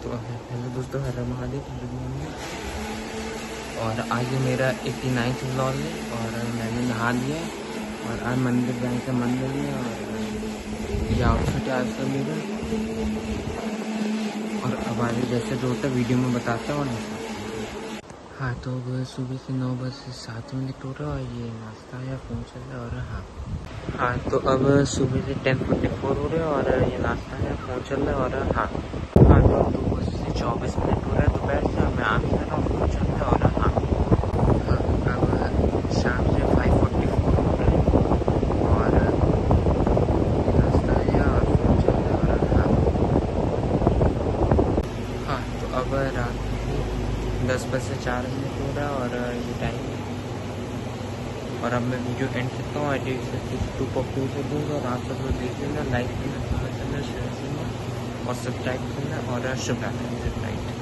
तो हेलो दोस्तों, हर Mahadev, good morning. और आज मेरा 89th व्लॉग है और मैंने नहा लिया है और आज मंदिर जाने का मंदिर में। और ये आउटफिट है आज का मेरा। और अब आगे जैसे जो होता है वीडियो में बताता हूँ। हाँ, तो अब सुबह से 9 बजे 7 मिनट हो रहा है और ये नाश्ता या फ़ोन चल रहा है। और हाँ, तो अब सुबह से 10:44 हो रहे हैं और ये नाश्ता या फ़ोन चल रहा है। और हाँ, तो 2 बजे से 24 मिनट हो रहा है दोपहर से, मैं आराम से रहा हूँ, फ़ोन चल रहा है। और हाँ, अब शाम से 5:44 हो रहे हैं और नाश्ता या और फ़ोन चल रहा है। और हाँ, तो अब रात 10 बजे से 4 मिनट हो रहा है और ये टाइम है। और अब मैं वीडियो एंड करता हूँ। एडिट से 2 कॉपी से दूँगा और आप सब लोग देख लेना, लाइक करना, कमेंट करना, शेयर करना और सब्सक्राइब करना। और शुभ रात्रि, गुड नाइट।